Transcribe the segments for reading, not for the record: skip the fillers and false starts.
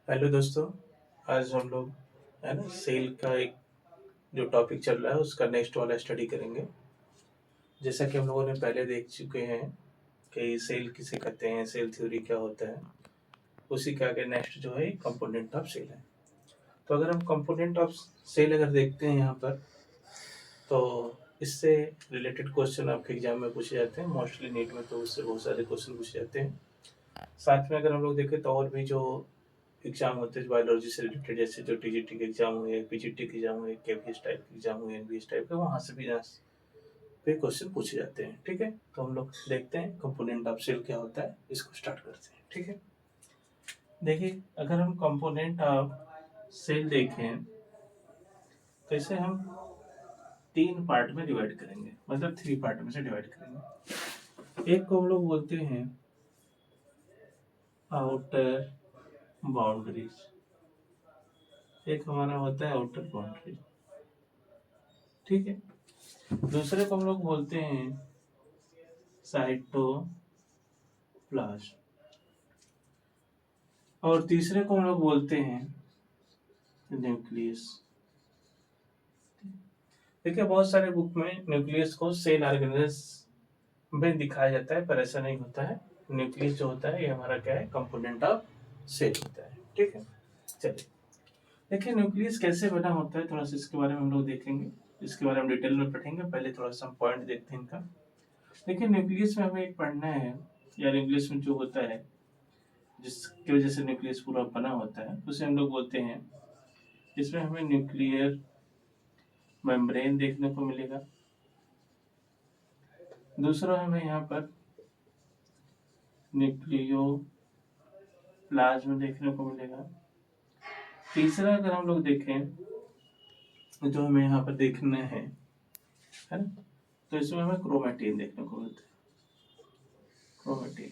Hello दोस्तों। आज हम लोग है ना सेल का एक जो टॉपिक चल रहा है उसका नेक्स्ट वाला स्टडी करेंगे। जैसा कि हम लोगों ने पहले देख चुके हैं कि सेल किसे कहते हैं, सेल थ्योरी क्या होता है। उसी के आगे नेक्स्ट जो है कंपोनेंट ऑफ सेल है। तो अगर हम कंपोनेंट ऑफ सेल अगर देखते हैं यहाँ पर, तो इससे रिलेटेड क्वेश्चन आपके एग्जाम में पूछे जाते हैं। मोस्टली नीट में तो उससे बहुत सारे क्वेश्चन पूछे जाते हैं। साथ में अगर हम लोग देखें तो और भी जो एग्जाम होते हैं बायोलॉजी से रिलेटेड, जैसे जो टीजीटी के एग्जाम हुए, पीजीटी के एग्जाम हुए, केवीएस टाइप के एग्जाम हुए, एनवीएस टाइप के, वहाँ से भी यहाँ पे क्वेश्चन पूछे जाते हैं। ठीक है, तो हम लोग देखते हैं कंपोनेंट ऑफ सेल क्या होता है, इसको स्टार्ट करते हैं। ठीक है, देखिए अगर हम कंपोनेंट ऑफ सेल देखें तो इसे हम तीन पार्ट में डिवाइड करेंगे, मतलब थ्री पार्ट में से डिवाइड करेंगे। एक को हम लोग बोलते हैं आउटर बाउंड्रीज, एक हमारा होता है आउटर बाउंड्री। ठीक है, दूसरे को हम लोग बोलते हैं साइटोप्लाज्म, और तीसरे को हम लोग बोलते हैं न्यूक्लियस। देखिए बहुत सारे बुक में न्यूक्लियस को सेल ऑर्गेनेल्स में दिखाया जाता है, पर ऐसा नहीं होता है। न्यूक्लियस जो होता है ये हमारा क्या है, कंपोनेंट ऑफ सेल होता है। ठीक है, चलिए देखिए न्यूक्लियस कैसे बना होता है, थोड़ा सा इसके बारे में हम लोग देखेंगे। इसके बारे में डिटेल में पढ़ेंगे, पहले थोड़ा सा हम पॉइंट देखते हैं इनका। देखिए न्यूक्लियस में हमें एक पढ़ना है, या न्यूक्लियस में जो होता है जिसकी वजह से न्यूक्लियस पूरा बना होता है, उसे हम लोग बोलते हैं, इसमें हमें न्यूक्लियर मेम्ब्रेन देखने को मिलेगा। दूसरा हमें यहाँ पर न्यूक्लियोप्लाज्म देखने को मिलेगा। तीसरा अगर हम लोग देखें तो जो हमें यहाँ पर देखना है ना, तो इसमें हमें क्रोमेटिन देखने को मिलता है, क्रोमेटिन।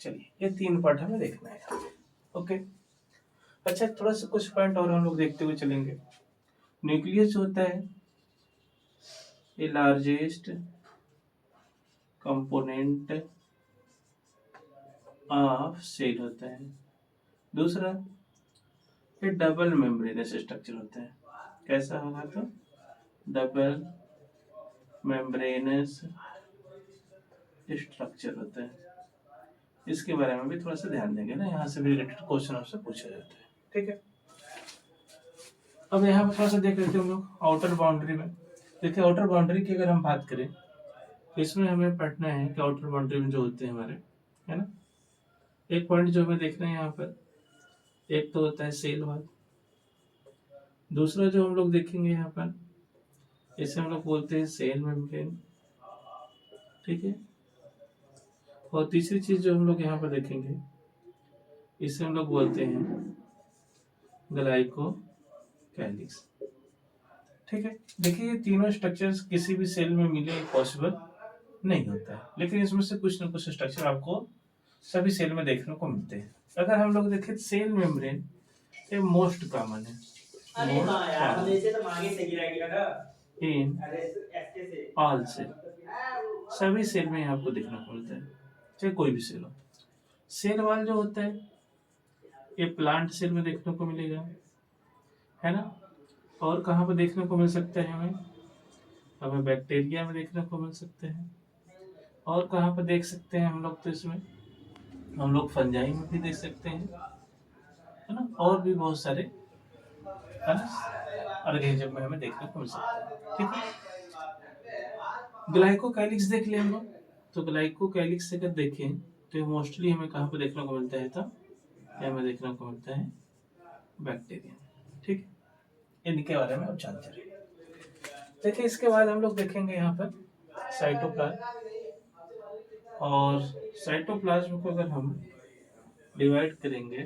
चलिए ये तीन पार्ट हमें देखना है यहाँ पे। ओके, अच्छा थोड़ा सा कुछ पॉइंट और हम लोग देखते हुए चलेंगे। न्यूक्लियस होता है ये लार्जेस्ट कंपोनेंट ऑफ सेल होता है। दूसरा ये डबल मेम्ब्रेनस स्ट्रक्चर होता है। कैसा होगा तो डबल मेम्ब्रेनस स्ट्रक्चर होता है। इसके बारे में भी थोड़ा सा ध्यान देंगे ना, यहाँ से भी रिलेटेड क्वेश्चन आपसे पूछा जाता है। ठीक है, अब यहाँ पे थोड़ा सा देख लेते हैं हम लोग आउटर बाउंड्री में। देखिए आउटर बाउंड्री की अगर हम बात करें तो इसमें हमें पढ़ना है कि आउटर बाउंड्री में जो होते हैं हमारे, है ना, एक पॉइंट जो हमें देखना है यहाँ पर, एक तो होता है सेल वॉल। दूसरा जो हम लोग देखेंगे यहाँ पर, इसे हम लोग बोलते हैं सेल मेम्ब्रेन। ठीक है, और तीसरी चीज जो हम लोग यहाँ पर देखेंगे, इसे हम लोग बोलते हैं ग्लाइकोकैलिक्स। ठीक है, देखिए ये तीनों स्ट्रक्चर्स किसी भी सेल में मिले पॉसिबल नहीं होता है, लेकिन इसमें से कुछ ना कुछ स्ट्रक्चर आपको सभी सेल में देखने को मिलते हैं। अगर हम लोग देखें सेल मेम्ब्रेन, ये मोस्ट कॉमन है, इन ऑल सेल, सभी सेल में आपको देखने को मिलता है, चाहे कोई भी सेल हो। सेल वाल जो होता है ये प्लांट सेल में देखने को मिलेगा, है ना। और कहाँ पर देखने को मिल सकता है हमें, हमें बैक्टीरिया में देखने को मिल सकते हैं। और कहाँ पर देख सकते हैं हम लोग, तो इसमें हम लोग फंजाई में भी देख सकते हैं, है ना, और भी बहुत सारे, है ना, ऑर्गेनिज्म में हमें देखने को मिल सकता है। ठीक है, ग्लाइकोकाइलिक्स देख लें हम लोग। तो ग्लाइकोकाइलिक्स अगर देखें तो मोस्टली हमें कहाँ पर देखने को मिलता है, तो ये हमें देखने को मिलता है बैक्टीरिया में। ठीक है, इनके बारे में आप जानते रहिए। देखिए इसके बाद हम लोग देखेंगे यहाँ पर साइटोप्लाज्म, और साइटोप्लाज्म को अगर हम डिवाइड करेंगे,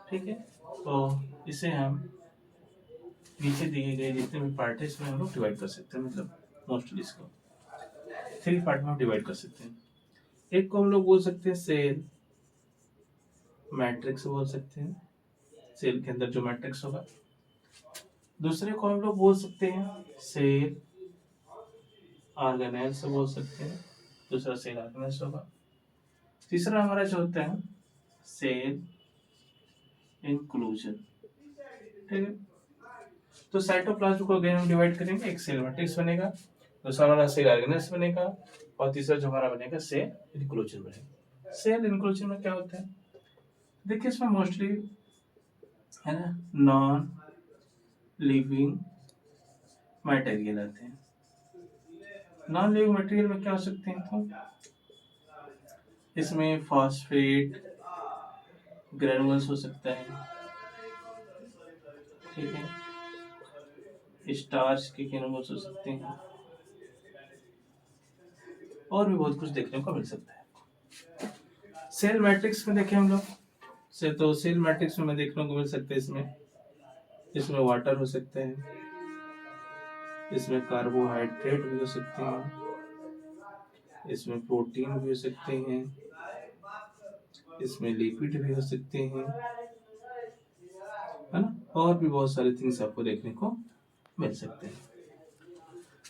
ठीक है, तो इसे हम नीचे दिए गए जितने भी पार्ट है इसमें हम लोग डिवाइड कर सकते हैं, मतलब मोस्टली इसको थ्री पार्ट में डिवाइड कर सकते हैं। एक को हम लोग बोल सकते हैं सेल मैट्रिक्स बोल सकते हैं, सेल के अंदर जो मैट्रिक्स होगा। दूसरे को हम लोग बोल सकते हैं सेल ऑर्गेनेल्स बोल सकते हैं, दूसरा सेल ऑर्गेनेल्स होगा। तीसरा हमारा जो होता है सेल इंक्लूजन, ठीक है। तो साइटोप्लाज्म को अगेन हम डिवाइड करेंगे, एक सेल मैट्रिक्स बनेगा, दूसरा हमारा सेल ऑर्गेनेल्स बनेगा, और तीसरा जो हमारा बनेगा सेल इंक्लूजन बनेगा। सेल इंक्लूजन में क्या होता है, देखिए इसमें मोस्टली है ना नॉन लिविंग मटेरियल आते हैं। नॉन लिविंग मटेरियल में क्या हो सकते हैं, तो इसमें फॉस्फेट ग्रेनुअल्स हो सकता है, ठीक है, स्टार्च के ग्रेनुअल्स हो सकते हैं, और भी बहुत कुछ देखने को मिल सकता है। सेल मैट्रिक्स में देखें हम लोग से, तो सेल मैट्रिक्स में देखने को मिल सकता है, इसमें वाटर हो सकता है, इसमें कार्बोहाइड्रेट भी हो सकते हैं, इसमें प्रोटीन भी हो सकते हैं, इसमें लिपिड भी हो सकते हैं, है ना, और भी बहुत सारे थिंग्स आपको देखने को मिल सकते हैं।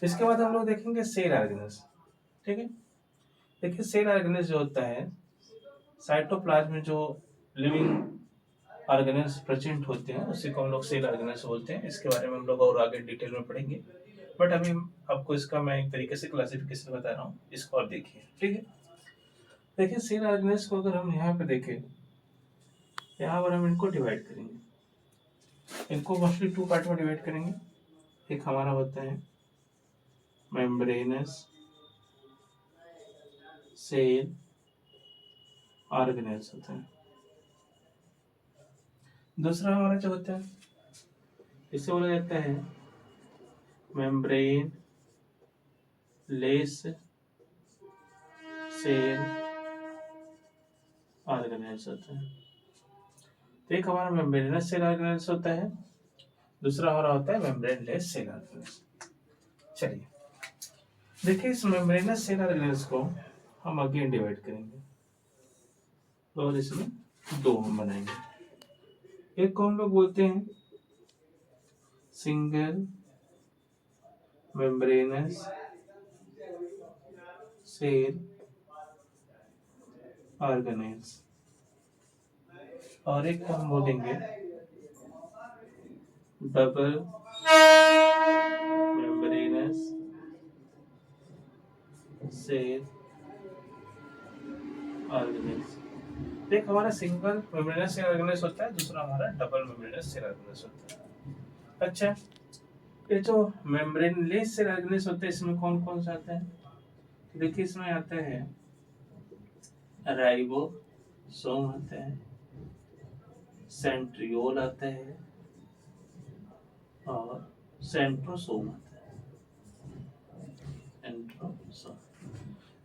इसके बाद हम लोग देखेंगे सेल ऑर्गेनेल्स, ठीक है। देखिए सेल ऑर्गेनेल्स जो होता है, साइटोप्लाज्म में जो लिविंग ऑर्गेनेल्स प्रेजेंट होते हैं उसी को हम लोग सेल ऑर्गेनेल्स बोलते हैं। इसके बारे में हम लोग और आगे डिटेल में पढ़ेंगे, बट अभी आपको इसका मैं एक तरीके से क्लासिफिकेशन बता रहा हूँ, इसको और देखिए, ठीक है। देखिए सेल ऑर्गेनेल्स को अगर हम यहाँ पे देखें, यहाँ पर हम इनको डिवाइड करेंगे, इनको मोस्टली टू पार्ट में डिवाइड करेंगे। एक हमारा होता है मेम्ब्रेनस सेल ऑर्गेनेल्स होता है, दूसरा हमारा जो होता है इसे बोला जाता है मेम्ब्रेन लेस सेल ऑर्गेनेल्स होता है। तो एक हमारा मेम्ब्रेनस सेल ऑर्गेनेल्स होता है, दूसरा हमारा होता है मेम्ब्रेन लेस सेल ऑर्गेनेल्स। चलिए देखिए इस मेम्ब्रेनस सेल ऑर्गेनेल्स को हम अगेन डिवाइड करेंगे, और इसमें दो हम बनाएंगे। एक को हम लोग बोलते हैं सिंगल मेम्ब्रेनस सेल ऑर्गेनेल्स, और एक को हम बोलेंगे डबल मेम्ब्रेनस सेल ऑर्गेनेल्स। एक हमारा सिंगल मेम्ब्रेनस सेल ऑर्गेनेल्स होता है, दूसरा हमारा डबल मेम्ब्रेनस सेल ऑर्गेनेल्स होता है। अच्छा, ये जो मेम्ब्रेनलेस सेल ऑर्गेनेल्स होते हैं इसमें कौन कौन सा आता है, तो देखिए इसमें आता है राइबोसोम आता है, सेंट्रियोल आता है, और सेंट्रोसोम आता है। सेंट्रोसोम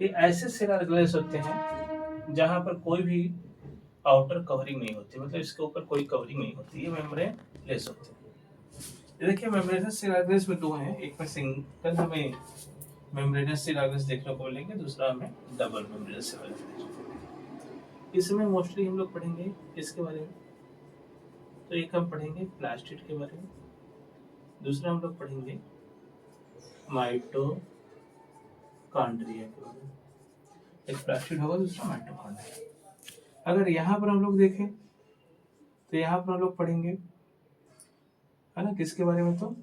ये ऐसे सेल ऑर्गेनेल्स होते हैं जहां पर कोई भी आउटर कवरिंग नहीं होती, मतलब इसके ऊपर कोई कवरिंग नहीं होती, ये मेम्ब्रेन लेस होते हैं। ये देखिए मेम्ब्रेनस सेल ऑर्गेनेल्स में दो हैं, एक में सिंगल हमें मेम्ब्रेनस सेल ऑर्गेनेल्स देखने को मिलेंगे, दूसरा हमें डबल मेम्ब्रेनस सेल ऑर्गेनेल्स। इसमें मोस्टली हम लोग पढ़ेंगे इसके बारे में, तो एक हम पढ़ेंगे प्लास्टिड के बारे में, दूसरा हम लोग पढ़ेंगे माइटोकॉन्ड्रिया के बारे में। एक प्लास्टिड होगा, दूसरा माइटोकॉन्ड्रिया। अगर यहाँ पर हम लोग देखें तो यहाँ पर हम लोग पढ़ेंगे, है ना, किसके बारे में, तो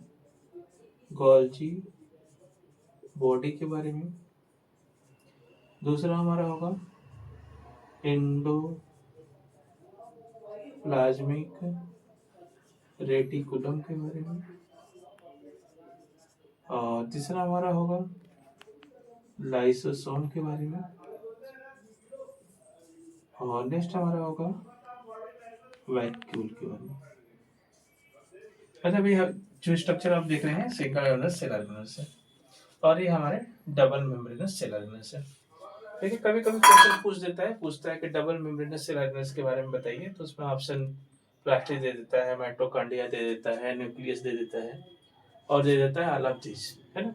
गोल्जी बॉडी के बारे में। दूसरा हमारा होगा एंडोप्लाज्मिक रेटिकुलम के बारे में, और तीसरा हमारा होगा लाइसोसोम के बारे में, और नेक्स्ट हमारा होगा वैक्यूल के बारे में। अच्छा भैया जो स्ट्रक्चर आप देख रहे हैं सिंगल मेम्ब्रेनस सेल ऑर्गेनेल्स है, और ये हमारे डबल मेम्ब्रेनस सेल ऑर्गेनेल्स है। देखिए कभी कभी क्वेश्चन पूछता है कि डबल मेम्ब्रेनस सेल ऑर्गेनेल्स के बारे में बताइए, तो उसमें ऑप्शन प्लास्टिड दे देता है, माइटोकॉन्ड्रिया दे देता है, न्यूक्लियस दे देता है, और दे देता है ऑल ऑफ दिस, है ना।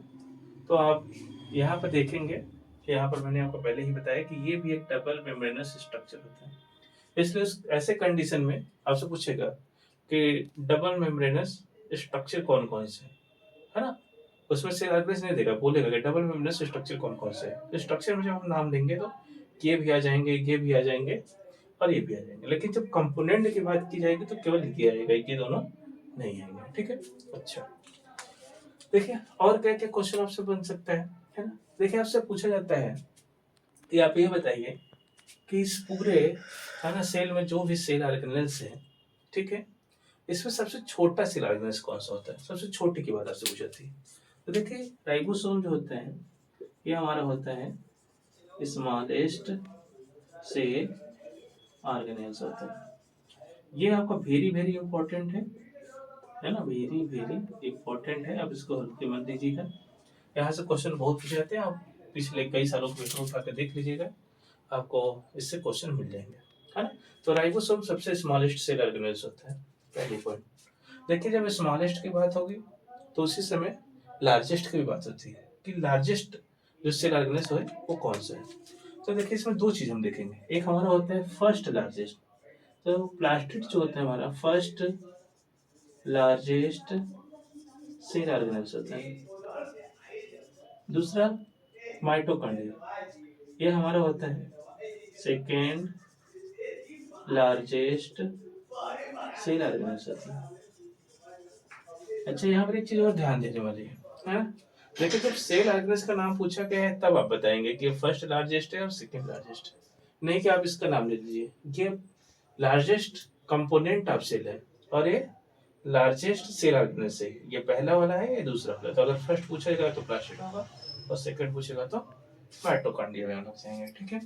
तो आप यहाँ पर देखेंगे, यहाँ पर मैंने आपको पहले ही बताया कि ये भी एक डबल मेम्ब्रेनस स्ट्रक्चर होता है। इसलिए ऐसे कंडीशन में आपसे पूछेगा कि डबल मेम्ब्रेनस स्ट्रक्चर कौन कौन से है ना, उसमें से एड्रेस नहीं देगा, बोलेगा कि डबल मेम्ब्रेनस स्ट्रक्चर कौन कौन से है। तो स्ट्रक्चर में जब हम नाम देंगे तो ये भी आ जाएंगे, ये भी आ जाएंगे, और ये भी आ जाएंगे, लेकिन जब कंपोनेंट की बात की जाएगी तो केवल ये आएगा, ये दोनों नहीं आएंगे। ठीक है। अच्छा, देखिए और क्या क्या क्वेश्चन आपसे बन सकता है ना। देखिए आपसे पूछा जाता है कि आप ये बताइए कि इस पूरे है ना सेल में जो भी सेल ऑर्गेनेल्स है, ठीक है, इसमें सबसे छोटा सेल ऑर्गेनेल्स कौन सा होता है, सबसे छोटे की बात आपसे पूछी थी। तो देखिए राइबोसोम जो होता है ये हमारा होता है स्मॉलेस्ट सेल ऑर्गेनेल्स होता है। ये आपका वेरी वेरी इंपॉर्टेंट है ना, वेरी वेरी इंपॉर्टेंट है, आप इसको हल्के मत लीजिएगा। यहाँ से क्वेश्चन बहुत पूछे जाते हैं, आप पिछले कई सालों के पेपर उठा कर देख लीजिएगा, आपको इससे क्वेश्चन मिल जाएंगे, है ना। तो राइबोसोम सबसे स्मॉलेस्ट सेल ऑर्गेनेल्स होता है, पहली पॉइंट। देखिए जब स्मॉलेस्ट की बात होगी तो उसी समय लार्जेस्ट की भी बात होती है कि लार्जेस्ट जो सेल ऑर्गेनेल्स है वो कौन सा है। तो देखिए इसमें दो चीज हम देखेंगे, एक हमारा होता है फर्स्ट लार्जेस्ट, तो प्लास्टिड जो होता है हमारा फर्स्ट लार्जेस्ट सेल ऑर्गेनेल्स होता है। दूसरा माइटोकॉन्ड्रिया, ये हमारा होता है सेकेंड लार्जेस्ट सेल ऑर्गेनेल्स होता है। अच्छा यहाँ पर एक चीज और ध्यान देने वाली है ना। देखिए जब सेल ऑर्गेनेल्स का नाम पूछा गया है तब आप बताएंगे कि फर्स्ट लार्जेस्ट है और सेकेंड लार्जेस्ट है, नहीं कि आप इसका नाम ले लीजिए। ये लार्जेस्ट कंपोनेंट ऑफ सेल है और ये लार्जेस्ट सेल ऑर्गेनेल्स है, ये पहला वाला है ये दूसरा वाला। तो अगर फर्स्ट पूछेगा तो प्लास्टिड होगा और सेकंड पूछेगा तो माइटोकॉन्ड्रिया में हम लोग जाएंगे। ठीक है।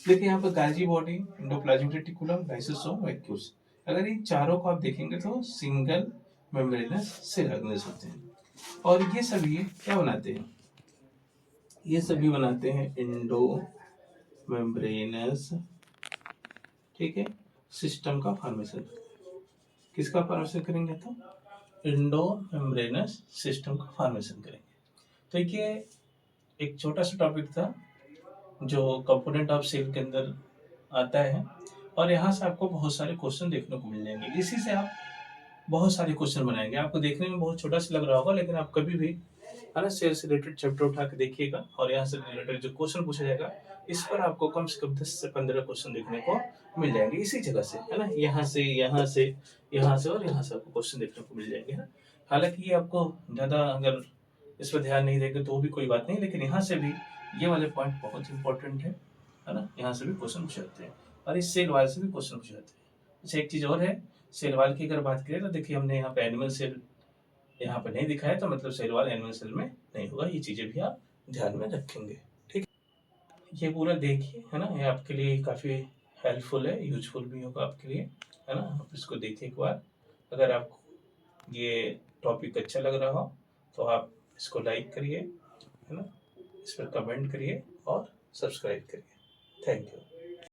देखिए यहाँ पर Golgi body, endoplasmic reticulum, lysosome, vacuoles, अगर इन चारों को आप देखेंगे तो सिंगल मेम्ब्रेनस सेल ऑर्गेनेल्स होते हैं। और ये सभी क्या बनाते हैं, ये सभी बनाते हैं इंडो मेम्ब्रेनस, ठीक है, सिस्टम का फॉर्मेशन। किसका फॉर्मेशन करेंगे, तो इंडो मेम्ब्रेनस सिस्टम का फॉर्मेशन करेंगे। तो ये एक छोटा सा टॉपिक था जो कंपोनेंट ऑफ सेल के अंदर आता है, और यहाँ से आपको बहुत सारे क्वेश्चन देखने को मिल जाएंगे। इसी से आप बहुत सारे क्वेश्चन बनाएंगे। आपको देखने में बहुत छोटा सा लग रहा होगा, लेकिन आप कभी भी है ना सेल से रिलेटेड चैप्टर उठा के देखिएगा और यहाँ से रिलेटेड जो क्वेश्चन पूछा जाएगा इस पर आपको कम से कम 10 से 15 क्वेश्चन देखने को मिल जाएंगे इसी जगह से, है ना। यहाँ से यहाँ से यहाँ से और यहाँ से आपको क्वेश्चन देखने को मिल जाएंगे, है ना। हालांकि ये आपको ज़्यादा अगर इस पर ध्यान नहीं देंगे तो भी कोई बात नहीं, लेकिन यहाँ से भी ये वाले पॉइंट बहुत इंपॉर्टेंट है ना। यहाँ से भी क्वेश्चन पूछ जाते हैं और इस सेल वाले से भी क्वेश्चन पूछ जाते हैं। अच्छा एक चीज़ और है, सेल वाल की अगर बात करें तो देखिए हमने यहाँ पे एनिमल सेल यहाँ पे नहीं दिखाया, तो मतलब सेल वाल एनिमल सेल में नहीं होगा। ये चीजें भी आप ध्यान में रखेंगे। ठीक, ये पूरा देखिए, है ना, ये आपके लिए काफी हेल्पफुल है, यूजफुल भी होगा आपके लिए, है ना। आप इसको देखिए एक बार। अगर आपको ये टॉपिक अच्छा लग रहा हो तो आप इसको लाइक करिए, है ना, इस पर कमेंट करिए और सब्सक्राइब करिए। Thank you.